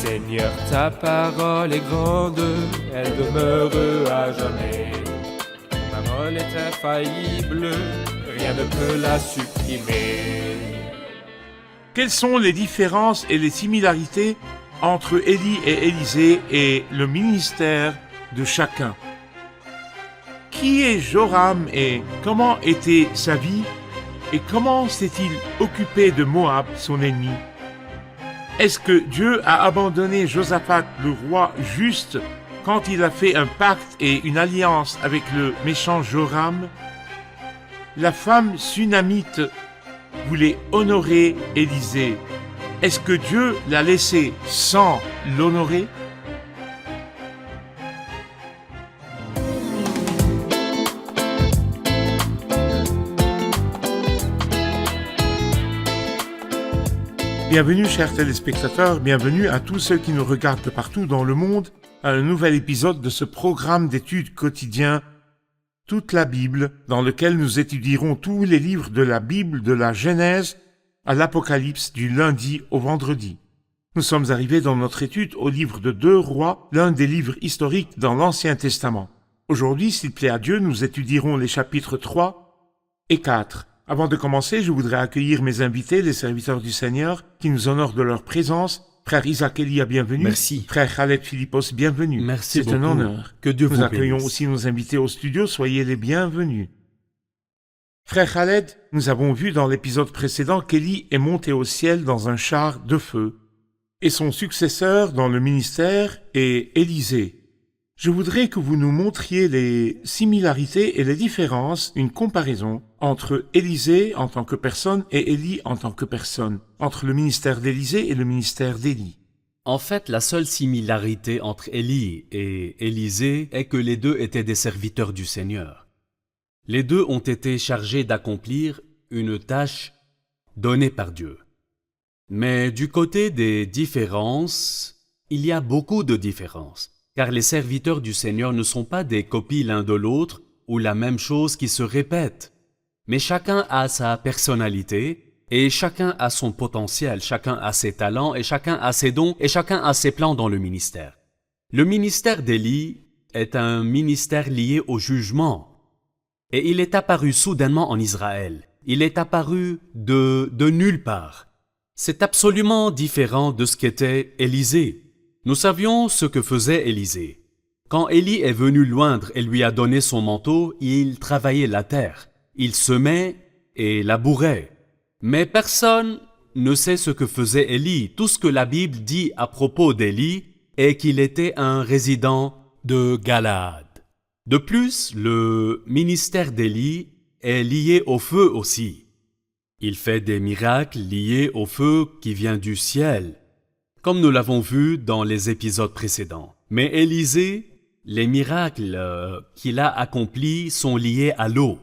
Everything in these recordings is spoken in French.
Seigneur, ta parole est grande, elle demeure à jamais. Ta parole est infaillible, rien ne peut la supprimer. Quelles sont les différences et les similarités entre Élie et Élisée et le ministère de chacun? Qui est Joram et comment était sa vie? Et comment s'est-il occupé de Moab, son ennemi? Est-ce que Dieu a abandonné Josaphat, le roi juste, quand il a fait un pacte et une alliance avec le méchant Joram? La femme sunamite voulait honorer Élisée. Est-ce que Dieu l'a laissé sans l'honorer? Bienvenue chers téléspectateurs, bienvenue à tous ceux qui nous regardent de partout dans le monde à un nouvel épisode de ce programme d'études quotidien Toute la Bible, dans lequel nous étudierons tous les livres de la Bible de la Genèse à l'Apocalypse du lundi au vendredi. Nous sommes arrivés dans notre étude au livre de 2 Rois, l'un des livres historiques dans l'Ancien Testament. Aujourd'hui, s'il plaît à Dieu, nous étudierons les chapitres 3 et 4. Avant de commencer, je voudrais accueillir mes invités, les serviteurs du Seigneur, qui nous honorent de leur présence. Frère Isaac Elia, bienvenue. Merci. Frère Khaled Philippos, bienvenue. Merci beaucoup. C'est un honneur. Que Dieu vous Nous accueillons bénisse. aussi nos invités au studio, soyez les bienvenus. Frère Khaled, nous avons vu dans l'épisode précédent qu'Élie est monté au ciel dans un char de feu, et son successeur dans le ministère est Élisée. Je voudrais que vous nous montriez les similarités et les différences, une comparaison entre Élisée en tant que personne et Élie en tant que personne, entre le ministère d'Élisée et le ministère d'Élie. En fait, la seule similarité entre Élie et Élisée est que les deux étaient des serviteurs du Seigneur. Les deux ont été chargés d'accomplir une tâche donnée par Dieu. Mais du côté des différences, il y a beaucoup de différences. Car les serviteurs du Seigneur ne sont pas des copies l'un de l'autre ou la même chose qui se répète. Mais chacun a sa personnalité et chacun a son potentiel, chacun a ses talents et chacun a ses dons et chacun a ses plans dans le ministère. Le ministère d'Élie est un ministère lié au jugement et il est apparu soudainement en Israël. Il est apparu de nulle part. C'est absolument différent de ce qu'était Élisée. Nous savions ce que faisait Élisée. Quand Élie est venu l'oindre et lui a donné son manteau, il travaillait la terre. Il semait et labourait. Mais personne ne sait ce que faisait Élie. Tout ce que la Bible dit à propos d'Élie est qu'il était un résident de Galaad. De plus, le ministère d'Élie est lié au feu aussi. Il fait des miracles liés au feu qui vient du ciel, comme nous l'avons vu dans les épisodes précédents. Mais Élisée, les miracles qu'il a accomplis sont liés à l'eau.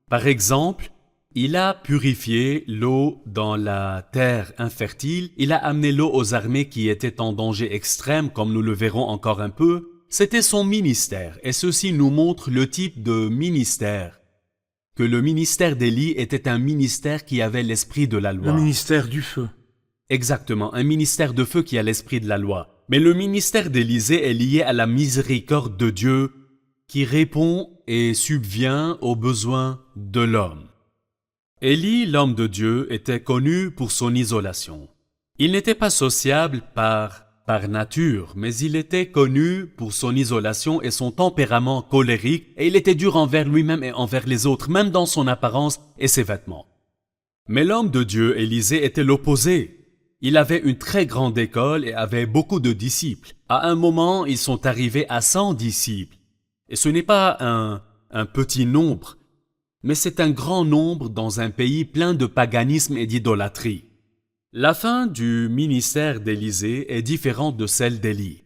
Par exemple, il a purifié l'eau dans la terre infertile, il a amené l'eau aux armées qui étaient en danger extrême, comme nous le verrons encore un peu. C'était son ministère, et ceci nous montre le type de ministère. Que le ministère d'Élie était un ministère qui avait l'esprit de la loi. Le ministère du feu. Exactement, un ministère de feu qui a l'esprit de la loi. Mais le ministère d'Élisée est lié à la miséricorde de Dieu qui répond et subvient aux besoins de l'homme. Élie, l'homme de Dieu, était connu pour son isolation. Il n'était pas sociable par nature, mais il était connu pour son isolation et son tempérament colérique, et il était dur envers lui-même et envers les autres, même dans son apparence et ses vêtements. Mais l'homme de Dieu, Élisée, était l'opposé. Il avait une très grande école et avait beaucoup de disciples. À un moment, ils sont arrivés à 100 disciples. Et ce n'est pas un petit nombre, mais c'est un grand nombre dans un pays plein de paganisme et d'idolâtrie. La fin du ministère d'Élisée est différente de celle d'Élie.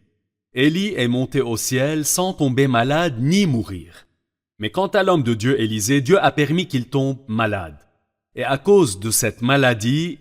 Élie est monté au ciel sans tomber malade ni mourir. Mais quant à l'homme de Dieu Élisée, Dieu a permis qu'il tombe malade. Et à cause de cette maladie,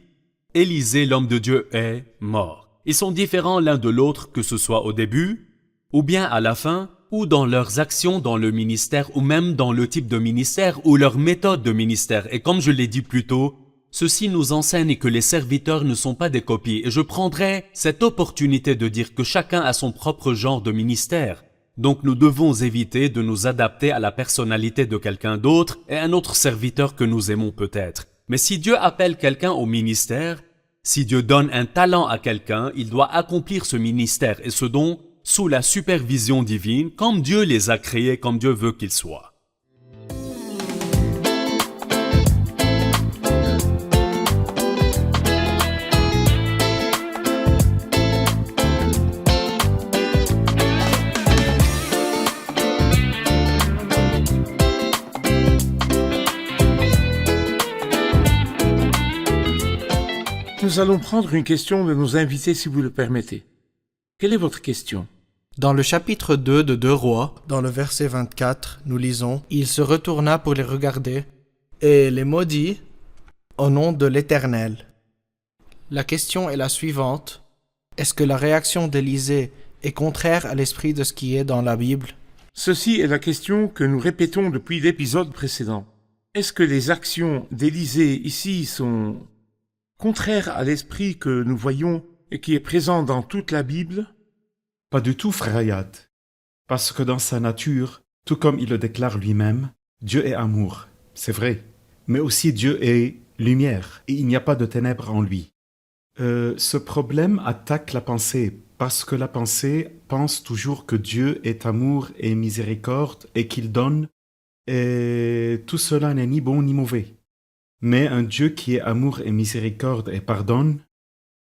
Élisée, l'homme de Dieu, est mort. Ils sont différents l'un de l'autre, que ce soit au début, ou bien à la fin, ou dans leurs actions dans le ministère, ou même dans le type de ministère, ou leur méthode de ministère. Et comme je l'ai dit plus tôt, ceci nous enseigne que les serviteurs ne sont pas des copies, et je prendrai cette opportunité de dire que chacun a son propre genre de ministère. Donc nous devons éviter de nous adapter à la personnalité de quelqu'un d'autre et un autre serviteur que nous aimons peut-être. Mais si Dieu appelle quelqu'un au ministère, si Dieu donne un talent à quelqu'un, il doit accomplir ce ministère et ce don sous la supervision divine, comme Dieu les a créés, comme Dieu veut qu'ils soient. Nous allons prendre une question de nos invités si vous le permettez. Quelle est votre question? Dans le chapitre 2 de 2 Rois, dans le verset 24, nous lisons « Il se retourna pour les regarder, et les maudit au nom de l'Éternel. » La question est la suivante. Est-ce que la réaction d'Élisée est contraire à l'esprit de ce qui est dans la Bible? Ceci est la question que nous répétons depuis l'épisode précédent. Est-ce que les actions d'Élisée ici sont contraires à l'esprit que nous voyons et qui est présent dans toute la Bible? Pas du tout, frère Ayad. Parce que dans sa nature, tout comme il le déclare lui-même, Dieu est amour, c'est vrai. Mais aussi Dieu est lumière, et il n'y a pas de ténèbres en lui. Ce problème attaque la pensée, parce que la pensée pense toujours que Dieu est amour et miséricorde, et qu'il donne, et tout cela n'est ni bon ni mauvais. Mais un Dieu qui est amour et miséricorde et pardonne,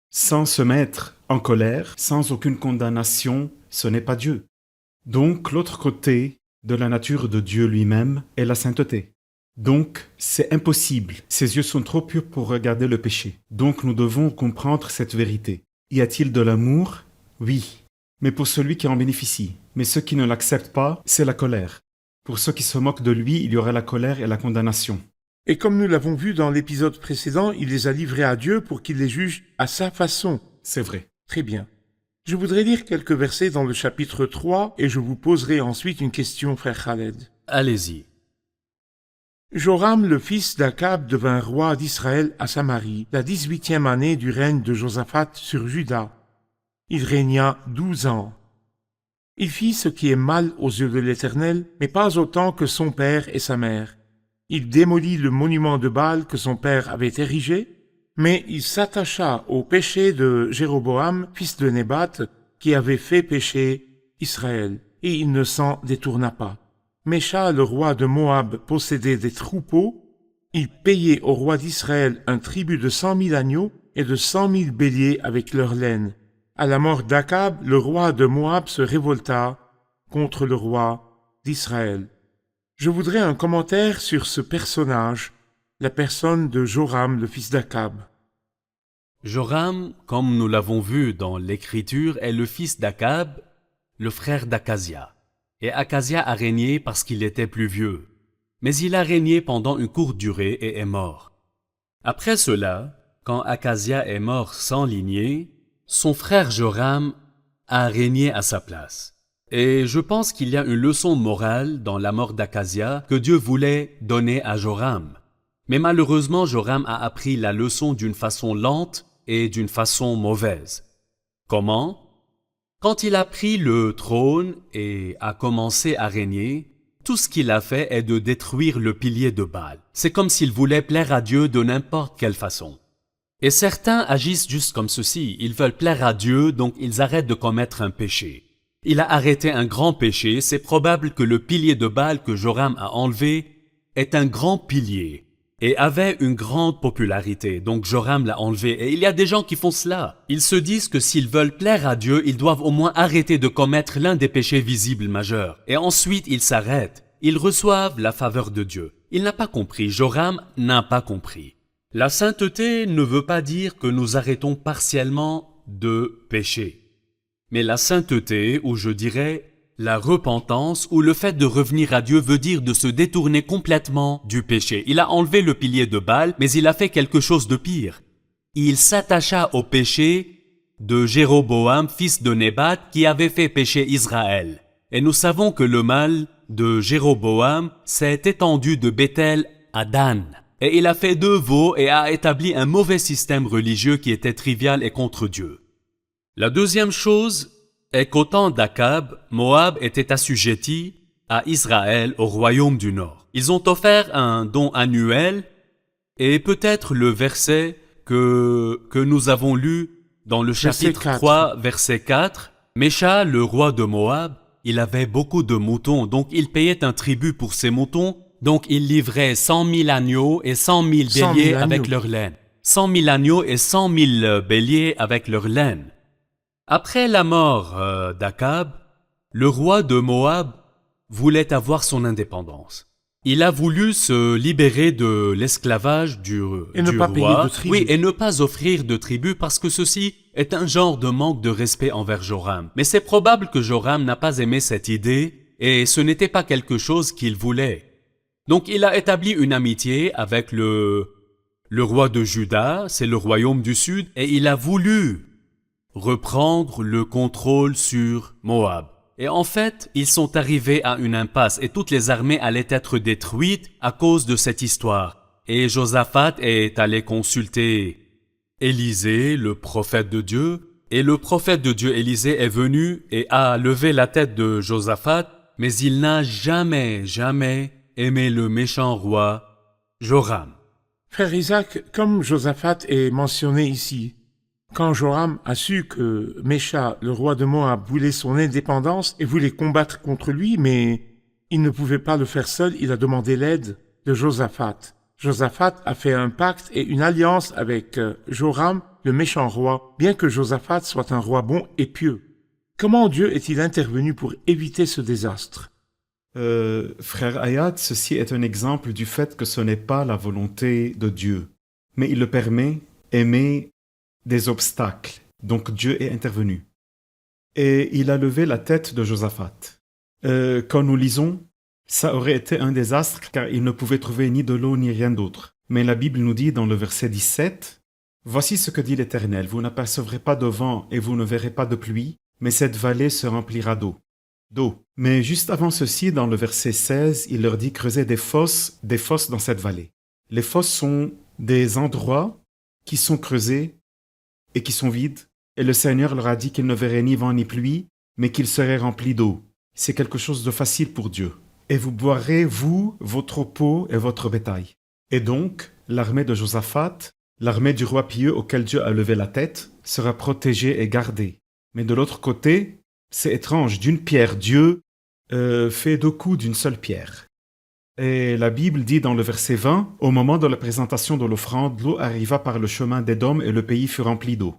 sans se mettre en colère, sans aucune condamnation, ce n'est pas Dieu. Donc l'autre côté de la nature de Dieu lui-même est la sainteté. Donc c'est impossible, ses yeux sont trop purs pour regarder le péché. Donc nous devons comprendre cette vérité. Y a-t-il de l'amour? Oui, mais pour celui qui en bénéficie. Mais ceux qui ne l'acceptent pas, c'est la colère. Pour ceux qui se moquent de lui, il y aura la colère et la condamnation. Et comme nous l'avons vu dans l'épisode précédent, il les a livrés à Dieu pour qu'il les juge à sa façon. C'est vrai. Très bien. Je voudrais lire quelques versets dans le chapitre 3 et je vous poserai ensuite une question, frère Khaled. Allez-y. Joram, le fils d'Akab, devint roi d'Israël à Samarie, la 18e année du règne de Josaphat sur Juda. Il régna 12 ans. Il fit ce qui est mal aux yeux de l'Éternel, mais pas autant que son père et sa mère. Il démolit le monument de Baal que son père avait érigé, mais il s'attacha au péché de Jéroboam, fils de Nébat, qui avait fait pécher Israël, et il ne s'en détourna pas. Mécha, le roi de Moab, possédait des troupeaux. Il payait au roi d'Israël un tribut de 100 000 agneaux et de 100 000 béliers avec leur laine. À la mort d'Akab, le roi de Moab se révolta contre le roi d'Israël. Je voudrais un commentaire sur ce personnage, la personne de Joram, le fils d'Akab. Joram, comme nous l'avons vu dans l'Écriture, est le fils d'Akab, le frère d'Akazia. Et Akazia a régné parce qu'il était plus vieux. Mais il a régné pendant une courte durée et est mort. Après cela, quand Akazia est mort sans lignée, son frère Joram a régné à sa place. Et je pense qu'il y a une leçon morale dans la mort d'Akazia que Dieu voulait donner à Joram. Mais malheureusement, Joram a appris la leçon d'une façon lente et d'une façon mauvaise. Comment? Quand il a pris le trône et a commencé à régner, tout ce qu'il a fait est de détruire le pilier de Baal. C'est comme s'il voulait plaire à Dieu de n'importe quelle façon. Et certains agissent juste comme ceci. Ils veulent plaire à Dieu, donc ils arrêtent de commettre un péché. Il a arrêté un grand péché, c'est probable que le pilier de Baal que Joram a enlevé est un grand pilier et avait une grande popularité, donc Joram l'a enlevé. Et il y a des gens qui font cela. Ils se disent que s'ils veulent plaire à Dieu, ils doivent au moins arrêter de commettre l'un des péchés visibles majeurs. Et ensuite, ils s'arrêtent. Ils reçoivent la faveur de Dieu. Il n'a pas compris, Joram n'a pas compris. La sainteté ne veut pas dire que nous arrêtons partiellement de pécher. Mais la sainteté, ou je dirais la repentance, ou le fait de revenir à Dieu veut dire de se détourner complètement du péché. Il a enlevé le pilier de Baal, mais il a fait quelque chose de pire. Il s'attacha au péché de Jéroboam, fils de Nébat, qui avait fait pécher Israël. Et nous savons que le mal de Jéroboam s'est étendu de Béthel à Dan. Et il a fait 2 veaux et a établi un mauvais système religieux qui était trivial et contre Dieu. La deuxième chose est qu'au temps d'Akab, Moab était assujetti à Israël, au royaume du Nord. Ils ont offert un don annuel et peut-être le verset que nous avons lu dans le chapitre 3, verset 4. Mécha, le roi de Moab, il avait beaucoup de moutons, donc il payait un tribut pour ses moutons, donc il livrait 100 000 agneaux et 100 000 béliers avec leur laine. 100 000 agneaux et 100 000 béliers avec leur laine. Après la mort d'Akab, le roi de Moab voulait avoir son indépendance. Il a voulu se libérer de l'esclavage du roi. Et ne pas payer de tribut. Oui, et ne pas offrir de tribut parce que ceci est un genre de manque de respect envers Joram. Mais c'est probable que Joram n'a pas aimé cette idée et ce n'était pas quelque chose qu'il voulait. Donc il a établi une amitié avec le roi de Juda, c'est le royaume du sud, et il a voulu reprendre le contrôle sur Moab. Et en fait, ils sont arrivés à une impasse et toutes les armées allaient être détruites à cause de cette histoire. Et Josaphat est allé consulter Élisée, le prophète de Dieu, et le prophète de Dieu Élisée est venu et a levé la tête de Josaphat, mais il n'a jamais aimé le méchant roi Joram. Frère Isaac, comme Josaphat est mentionné ici, quand Joram a su que Mécha, le roi de Moab, voulait son indépendance et voulait combattre contre lui, mais il ne pouvait pas le faire seul, il a demandé l'aide de Josaphat. Josaphat a fait un pacte et une alliance avec Joram, le méchant roi, bien que Josaphat soit un roi bon et pieux. Comment Dieu est-il intervenu pour éviter ce désastre? Frère Hayat, ceci est un exemple du fait que ce n'est pas la volonté de Dieu, mais il le permet, aimer des obstacles. Donc Dieu est intervenu. Et il a levé la tête de Josaphat. Quand nous lisons, ça aurait été un désastre car il ne pouvait trouver ni de l'eau ni rien d'autre. Mais la Bible nous dit dans le verset 17, « Voici ce que dit l'Éternel, vous n'apercevrez pas de vent et vous ne verrez pas de pluie, mais cette vallée se remplira d'eau. » Mais juste avant ceci, dans le verset 16, il leur dit « Creusez des fosses dans cette vallée. » Les fosses sont des endroits qui sont creusés et qui sont vides, et le Seigneur leur a dit qu'il ne verrait ni vent ni pluie, mais qu'il serait rempli d'eau. C'est quelque chose de facile pour Dieu. Et vous boirez, vous, vos troupeaux et votre bétail. Et donc, l'armée de Josaphat, l'armée du roi pieux auquel Dieu a levé la tête, sera protégée et gardée. Mais de l'autre côté, c'est étrange, d'une pierre, Dieu fait 2 coups d'une seule pierre. Et la Bible dit dans le verset 20, « Au moment de la présentation de l'offrande, l'eau arriva par le chemin d'Édom et le pays fut rempli d'eau. »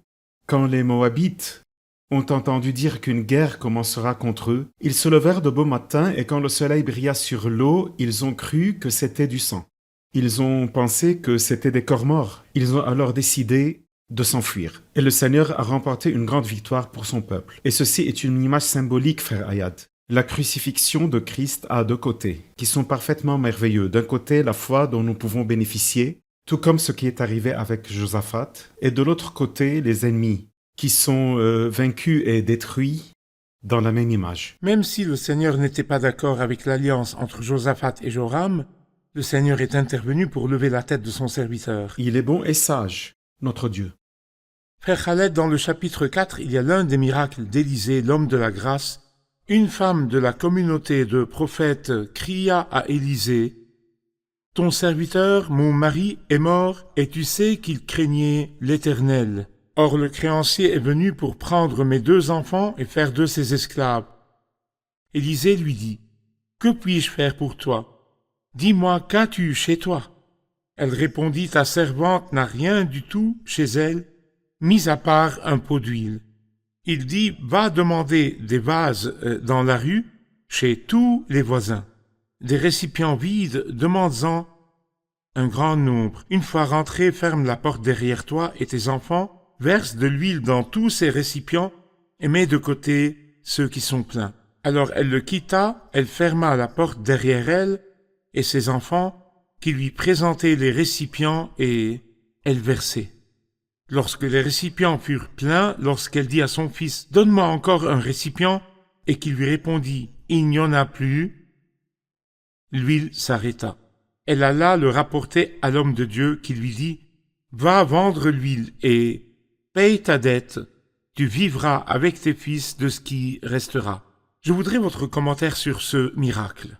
Quand les Moabites ont entendu dire qu'une guerre commencera contre eux, ils se levèrent de beau matin et quand le soleil brilla sur l'eau, ils ont cru que c'était du sang. Ils ont pensé que c'était des corps morts. Ils ont alors décidé de s'enfuir. Et le Seigneur a remporté une grande victoire pour son peuple. Et ceci est une image symbolique, frère Hayat. La crucifixion de Christ a 2 côtés, qui sont parfaitement merveilleux. D'un côté, la foi dont nous pouvons bénéficier, tout comme ce qui est arrivé avec Josaphat, et de l'autre côté, les ennemis, qui sont vaincus et détruits dans la même image. Même si le Seigneur n'était pas d'accord avec l'alliance entre Josaphat et Joram, le Seigneur est intervenu pour lever la tête de son serviteur. Il est bon et sage, notre Dieu. Frère Khaled, dans le chapitre 4, il y a l'un des miracles d'Élisée, l'homme de la grâce. Une femme de la communauté de prophètes cria à Élisée, « Ton serviteur, mon mari, est mort, et tu sais qu'il craignait l'Éternel. Or le créancier est venu pour prendre mes 2 enfants et faire d'eux ses esclaves. » Élisée lui dit, « Que puis-je faire pour toi? Dis-moi, qu'as-tu chez toi? » Elle répondit, « Ta servante n'a rien du tout chez elle, mis à part un pot d'huile. » Il dit, va demander des vases dans la rue, chez tous les voisins. Des récipients vides, demande-en un grand nombre. Une fois rentré, ferme la porte derrière toi et tes enfants, verse de l'huile dans tous ces récipients et mets de côté ceux qui sont pleins. Alors elle le quitta, elle ferma la porte derrière elle et ses enfants, qui lui présentaient les récipients et elle versait. Lorsque les récipients furent pleins, lorsqu'elle dit à son fils « Donne-moi encore un récipient » et qu'il lui répondit « Il n'y en a plus », l'huile s'arrêta. elle alla le rapporter à l'homme de Dieu qui lui dit « Va vendre l'huile et paye ta dette, tu vivras avec tes fils de ce qui restera. » Je voudrais votre commentaire sur ce miracle.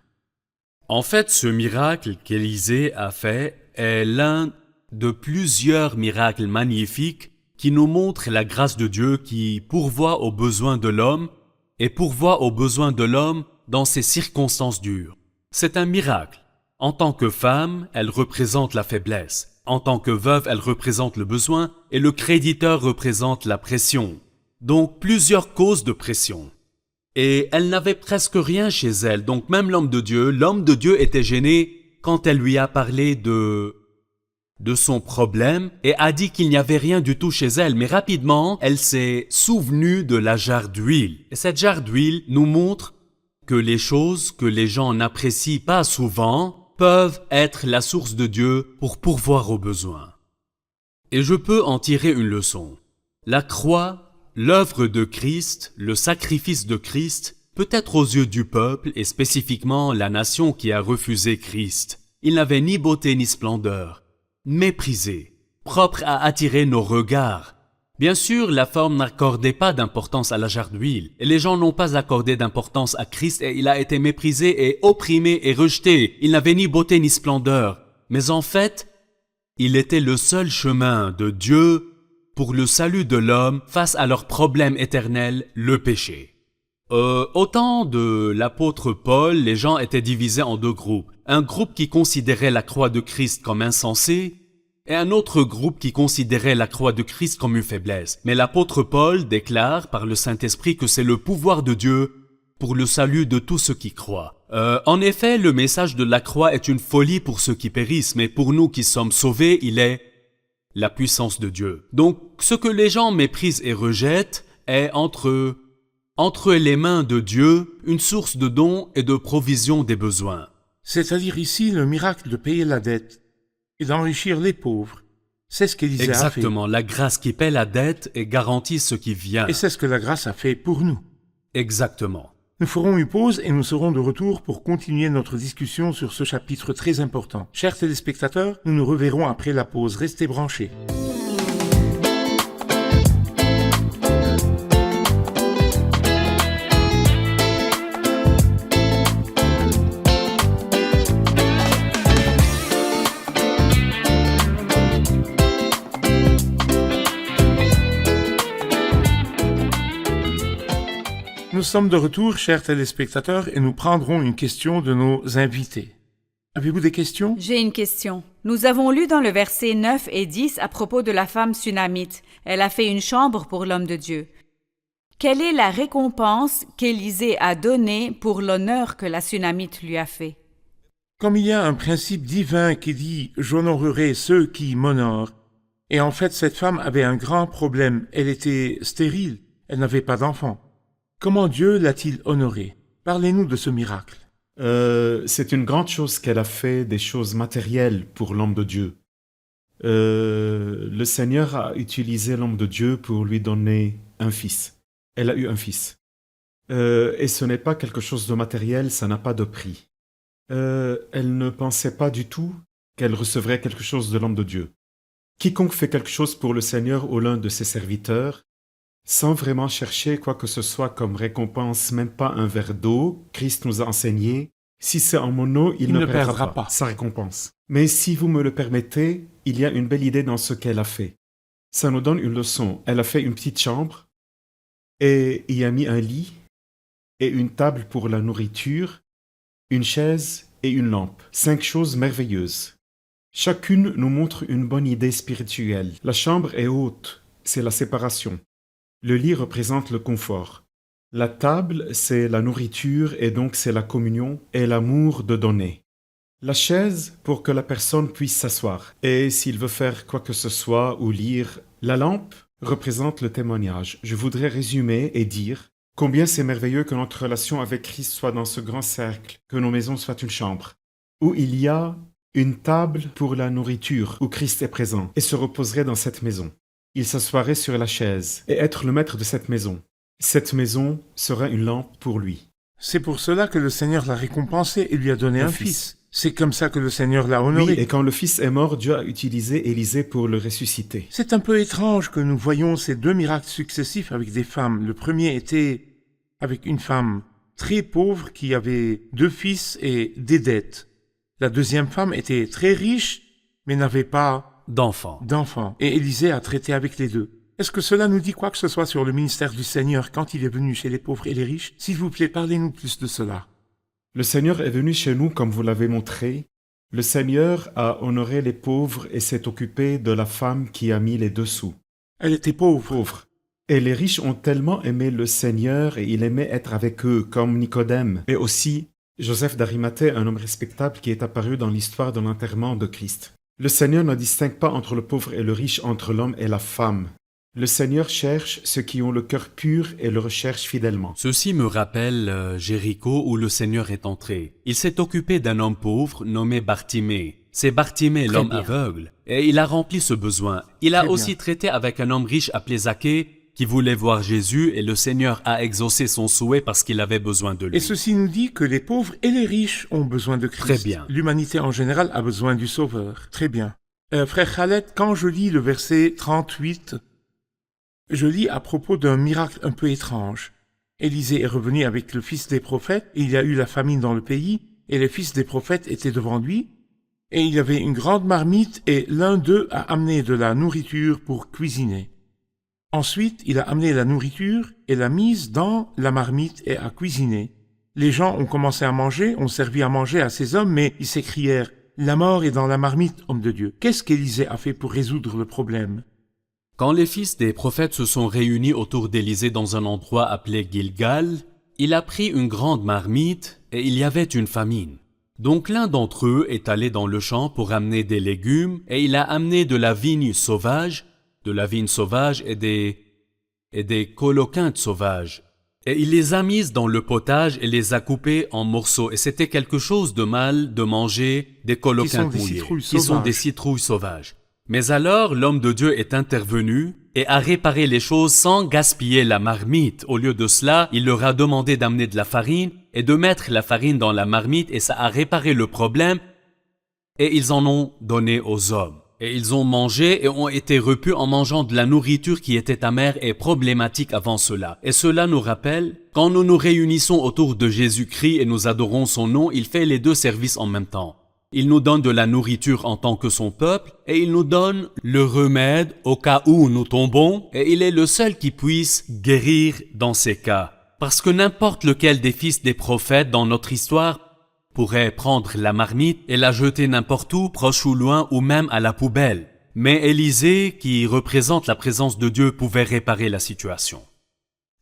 En fait, ce miracle qu'Élisée a fait est l'un de plusieurs miracles magnifiques qui nous montrent la grâce de Dieu qui pourvoit aux besoins de l'homme et pourvoit aux besoins de l'homme dans ces circonstances dures. C'est un miracle. En tant que femme, elle représente la faiblesse. En tant que veuve, elle représente le besoin et le créditeur représente la pression. Donc plusieurs causes de pression. Et elle n'avait presque rien chez elle, donc même l'homme de Dieu était gêné quand elle lui a parlé de son problème et a dit qu'il n'y avait rien du tout chez elle, mais rapidement, elle s'est souvenue de la jarre d'huile. Et cette jarre d'huile nous montre que les choses que les gens n'apprécient pas souvent peuvent être la source de Dieu pour pourvoir aux besoins. Et je peux en tirer une leçon. La croix, l'œuvre de Christ, le sacrifice de Christ, peut-être aux yeux du peuple et spécifiquement la nation qui a refusé Christ. Il n'avait ni beauté ni splendeur, méprisé, propre à attirer nos regards. Bien sûr, la forme n'accordait pas d'importance à la jarre d'huile, et les gens n'ont pas accordé d'importance à Christ et il a été méprisé et opprimé et rejeté. Il n'avait ni beauté ni splendeur, mais en fait, il était le seul chemin de Dieu pour le salut de l'homme face à leur problème éternel, le péché. Au temps de l'apôtre Paul, les gens étaient divisés en deux groupes. Un groupe qui considérait la croix de Christ comme insensée et un autre groupe qui considérait la croix de Christ comme une faiblesse. Mais l'apôtre Paul déclare par le Saint-Esprit que c'est le pouvoir de Dieu pour le salut de tous ceux qui croient. En effet, le message de la croix est une folie pour ceux qui périssent, mais pour nous qui sommes sauvés, il est la puissance de Dieu. Donc, ce que les gens méprisent et rejettent est entre les mains de Dieu une source de dons et de provision des besoins. C'est-à-dire ici le miracle de payer la dette et d'enrichir les pauvres. C'est ce qu'Élisée a fait. Exactement, la grâce qui paie la dette et garantit ce qui vient. Et c'est ce que la grâce a fait pour nous. Exactement. Nous ferons une pause et nous serons de retour pour continuer notre discussion sur ce chapitre très important. Chers téléspectateurs, nous nous reverrons après la pause. Restez branchés. Nous sommes de retour, chers téléspectateurs, et nous prendrons une question de nos invités. Avez-vous des questions? J'ai une question. Nous avons lu dans le verset 9 et 10 à propos de la femme sunamite. Elle a fait une chambre pour l'homme de Dieu. Quelle est la récompense qu'Élisée a donnée pour l'honneur que la sunamite lui a fait? Comme il y a un principe divin qui dit « j'honorerai ceux qui m'honorent », et en fait cette femme avait un grand problème, elle était stérile, elle n'avait pas d'enfant. Comment Dieu l'a-t-il honorée? Parlez-nous de ce miracle. C'est une grande chose qu'elle a fait, des choses matérielles pour l'homme de Dieu. Le Seigneur a utilisé l'homme de Dieu pour lui donner un fils. Elle a eu un fils. Et ce n'est pas quelque chose de matériel, ça n'a pas de prix. Elle ne pensait pas du tout qu'elle recevrait quelque chose de l'homme de Dieu. Quiconque fait quelque chose pour le Seigneur ou l'un de ses serviteurs, sans vraiment chercher quoi que ce soit comme récompense, même pas un verre d'eau, Christ nous a enseigné, si c'est en mon eau, il ne perdra pas sa récompense. Mais si vous me le permettez, il y a une belle idée dans ce qu'elle a fait. Ça nous donne une leçon. Elle a fait une petite chambre et y a mis un lit et une table pour la nourriture, une chaise et une lampe. 5 choses merveilleuses. Chacune nous montre une bonne idée spirituelle. La chambre est haute, c'est la séparation. Le lit représente le confort. La table, c'est la nourriture et donc c'est la communion et l'amour de donner. La chaise, pour que la personne puisse s'asseoir. Et s'il veut faire quoi que ce soit ou lire, la lampe représente le témoignage. Je voudrais résumer et dire combien c'est merveilleux que notre relation avec Christ soit dans ce grand cercle, que nos maisons soient une chambre, où il y a une table pour la nourriture, où Christ est présent et se reposerait dans cette maison. Il s'assoirait sur la chaise et être le maître de cette maison. Cette maison sera une lampe pour lui. C'est pour cela que le Seigneur l'a récompensé et lui a donné un fils. C'est comme ça que le Seigneur l'a Oui, honoré. et quand le fils est mort, Dieu a utilisé Élisée pour le ressusciter. C'est un peu étrange que nous voyons ces deux miracles successifs avec des femmes. Le premier était avec une femme très pauvre qui avait 2 fils et des dettes. La deuxième femme était très riche, mais n'avait pas d'enfants. d'enfants. Et Élisée a traité avec les deux. Est-ce que cela nous dit quoi que ce soit sur le ministère du Seigneur quand il est venu chez les pauvres et les riches? S'il vous plaît, parlez-nous plus de cela. Le Seigneur est venu chez nous comme vous l'avez montré. Le Seigneur a honoré les pauvres et s'est occupé de la femme qui a mis les 2 sous. Elle était pauvre. Pauvre. Et les riches ont tellement aimé le Seigneur et il aimait être avec eux, comme Nicodème. Et aussi Joseph d'Arimathée, un homme respectable qui est apparu dans l'histoire de l'enterrement de Christ. Le Seigneur ne distingue pas entre le pauvre et le riche, entre l'homme et la femme. Le Seigneur cherche ceux qui ont le cœur pur et le recherche fidèlement. Ceci me rappelle Jéricho où le Seigneur est entré. Il s'est occupé d'un homme pauvre nommé Bartimée. C'est Bartimée, l'homme bien. aveugle, et il a rempli ce besoin. Il a Très aussi bien. traité avec un homme riche appelé Zaché qui voulait voir Jésus et le Seigneur a exaucé son souhait parce qu'il avait besoin de lui. Et ceci nous dit que les pauvres et les riches ont besoin de Christ. Très bien. L'humanité en général a besoin du Sauveur. Très bien. Frère Khaled, quand je lis le verset 38, je lis à propos d'un miracle un peu étrange. Élisée est revenu avec le fils des prophètes, et il y a eu la famine dans le pays, et les fils des prophètes étaient devant lui, et il y avait une grande marmite, et l'un d'eux a amené de la nourriture pour cuisiner. Ensuite, il a amené la nourriture et l'a mise dans la marmite et a cuisiné. Les gens ont commencé à manger, ont servi à manger à ces hommes, mais ils s'écrièrent « La mort est dans la marmite, homme de Dieu ». Qu'est-ce qu'Élisée a fait pour résoudre le problème? Quand les fils des prophètes se sont réunis autour d'Élisée dans un endroit appelé Gilgal, il a pris une grande marmite et il y avait une famine. Donc l'un d'entre eux est allé dans le champ pour amener des légumes et il a amené de la vigne sauvage et des coloquintes sauvages. Et il les a mises dans le potage et les a coupées en morceaux. Et c'était quelque chose de mal de manger des coloquintes mouillées, qui sont des citrouilles sauvages. Mais alors l'homme de Dieu est intervenu et a réparé les choses sans gaspiller la marmite. Au lieu de cela, il leur a demandé d'amener de la farine et de mettre la farine dans la marmite et ça a réparé le problème et ils en ont donné aux hommes. Et ils ont mangé et ont été repus en mangeant de la nourriture qui était amère et problématique avant cela. Et cela nous rappelle, quand nous nous réunissons autour de Jésus-Christ et nous adorons son nom, il fait les 2 services en même temps. Il nous donne de la nourriture en tant que son peuple et il nous donne le remède au cas où nous tombons et il est le seul qui puisse guérir dans ces cas. Parce que n'importe lequel des fils des prophètes dans notre histoire pourrait prendre la marmite et la jeter n'importe où, proche ou loin, ou même à la poubelle. Mais Élisée, qui représente la présence de Dieu, pouvait réparer la situation.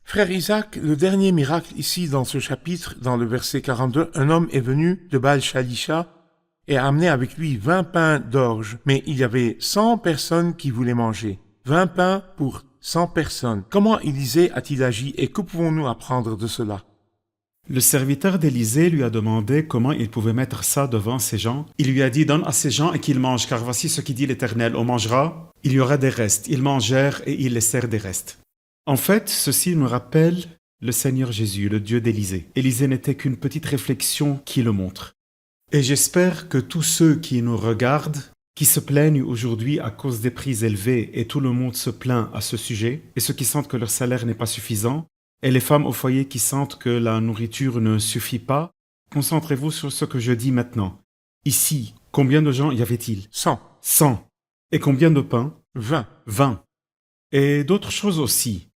Frère Isaac, le dernier miracle ici dans ce chapitre, dans le verset 42, un homme est venu de Baal-Shalisha et a amené avec lui 20 pains d'orge. Mais il y avait 100 personnes qui voulaient manger. 20 pains pour 100 personnes. Comment Élisée a-t-il agi et que pouvons-nous apprendre de cela? Le serviteur d'Élisée lui a demandé comment il pouvait mettre ça devant ces gens. Il lui a dit « Donne à ces gens et qu'ils mangent, car voici ce qui dit l'Éternel. On mangera, il y aura des restes. Ils mangèrent et ils laissèrent des restes. » En fait, ceci nous rappelle le Seigneur Jésus, le Dieu d'Élisée. Élisée n'était qu'une petite réflexion qui le montre. Et j'espère que tous ceux qui nous regardent, qui se plaignent aujourd'hui à cause des prix élevés, et tout le monde se plaint à ce sujet, et ceux qui sentent que leur salaire n'est pas suffisant, et les femmes au foyer qui sentent que la nourriture ne suffit pas, concentrez-vous sur ce que je dis maintenant. Ici, combien de gens y avait-il? 100. 100. Et combien de pains? 20. 20. Et d'autres choses aussi.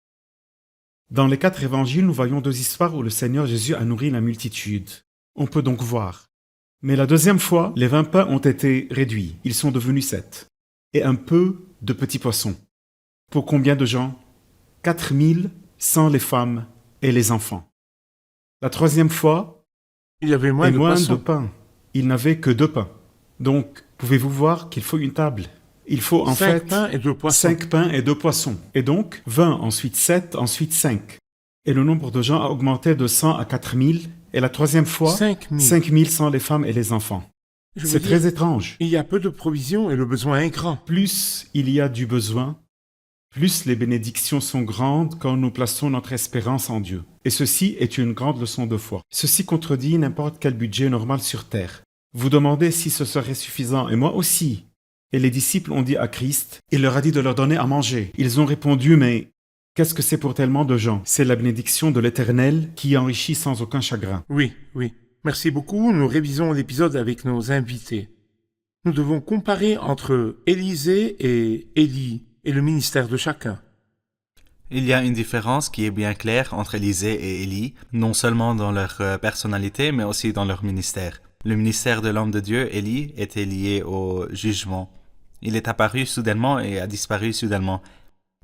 Dans les 4 évangiles, nous voyons 2 histoires où le Seigneur Jésus a nourri la multitude. On peut donc voir. Mais la deuxième fois, les 20 pains ont été réduits. Ils sont devenus 7. Et un peu de petits poissons. Pour combien de gens? 4000 sans les femmes et les enfants. La troisième fois, Il y avait moins de poissons. de pain. Il n'avait que 2 pains. Donc, pouvez-vous voir qu'il faut une table? Il faut en 5 fait pains et 2 poissons. 5 pains et 2 poissons. Et donc, 20, ensuite 7, ensuite 5. Et le nombre de gens a augmenté de 100 à 4000. Et la troisième fois, 5000. 5000 sans les femmes et les enfants. Je veux C'est dire, très étrange. il y a peu de provisions et le besoin est grand. Plus il y a du besoin, plus les bénédictions sont grandes quand nous plaçons notre espérance en Dieu. Et ceci est une grande leçon de foi. Ceci contredit n'importe quel budget normal sur terre. Vous demandez si ce serait suffisant, et moi aussi. Et les disciples ont dit à Christ, il leur a dit de leur donner à manger. Ils ont répondu, mais qu'est-ce que c'est pour tellement de gens? C'est la bénédiction de l'Éternel qui enrichit sans aucun chagrin. Oui, oui. Merci beaucoup. Nous révisons l'épisode avec nos invités. Nous devons comparer entre Élisée et Élie et le ministère de chacun. Il y a une différence qui est bien claire entre Élisée et Élie, non seulement dans leur personnalité, mais aussi dans leur ministère. Le ministère de l'homme de Dieu, Élie, était lié au jugement. Il est apparu soudainement et a disparu soudainement.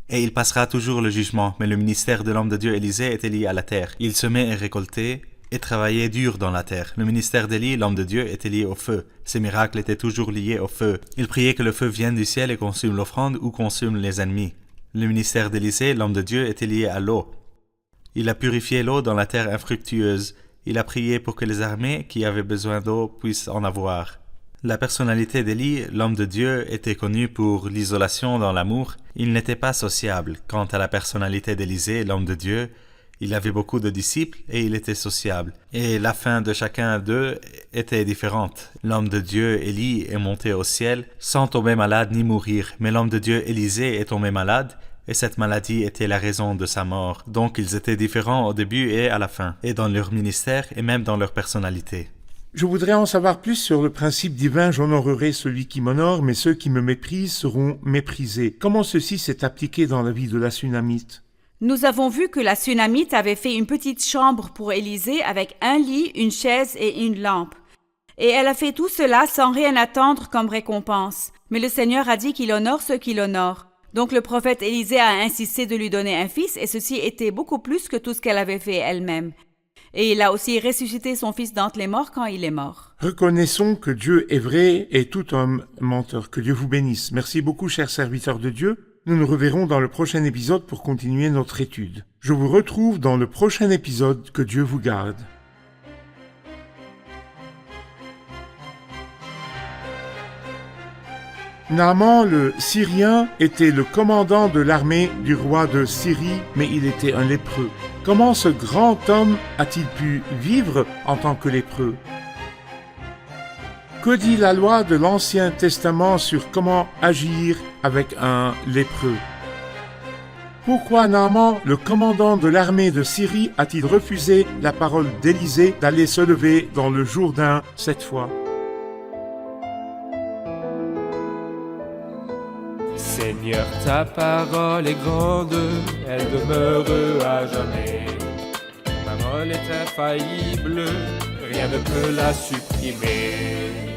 Et il passera toujours le jugement, mais le ministère de l'homme de Dieu, Élisée, était lié à la terre. Il semait et récoltait et travaillait dur dans la terre. Le ministère d'Élie, l'homme de Dieu, était lié au feu. Ses miracles étaient toujours liés au feu. Il priait que le feu vienne du ciel et consume l'offrande ou consume les ennemis. Le ministère d'Élisée, l'homme de Dieu, était lié à l'eau. Il a purifié l'eau dans la terre infructueuse. Il a prié pour que les armées qui avaient besoin d'eau puissent en avoir. La personnalité d'Élie, l'homme de Dieu, était connue pour l'isolation dans l'amour. Il n'était pas sociable. Quant à la personnalité d'Élisée, l'homme de Dieu, il avait beaucoup de disciples et il était sociable. Et la fin de chacun d'eux était différente. L'homme de Dieu, Élie, est monté au ciel sans tomber malade ni mourir. Mais l'homme de Dieu, Élisée, est tombé malade et cette maladie était la raison de sa mort. Donc ils étaient différents au début et à la fin, et dans leur ministère et même dans leur personnalité. Je voudrais en savoir plus sur le principe divin « J'honorerai celui qui m'honore, mais ceux qui me méprisent seront méprisés ». Comment ceci s'est appliqué dans la vie de la Sunamite? Nous avons vu que la Sunamite avait fait une petite chambre pour Élisée avec un lit, une chaise et une lampe. Et elle a fait tout cela sans rien attendre comme récompense. Mais le Seigneur a dit qu'il honore ceux qui l'honorent. Donc le prophète Élisée a insisté de lui donner un fils et ceci était beaucoup plus que tout ce qu'elle avait fait elle-même. Et il a aussi ressuscité son fils d'entre les morts quand il est mort. Reconnaissons que Dieu est vrai et tout homme menteur. Que Dieu vous bénisse. Merci beaucoup, chers serviteurs de Dieu. Nous nous reverrons dans le prochain épisode pour continuer notre étude. Je vous retrouve dans le prochain épisode. Que Dieu vous garde. Naaman le Syrien était le commandant de l'armée du roi de Syrie, mais il était un lépreux. Comment ce grand homme a-t-il pu vivre en tant que lépreux? Que dit la loi de l'Ancien Testament sur comment agir avec un lépreux? Pourquoi Naaman, le commandant de l'armée de Syrie, a-t-il refusé la parole d'Élisée d'aller se lever dans le Jourdain 7 fois? Seigneur, ta parole est grande, elle demeure à jamais. Ta parole est infaillible, rien ne peut la supprimer.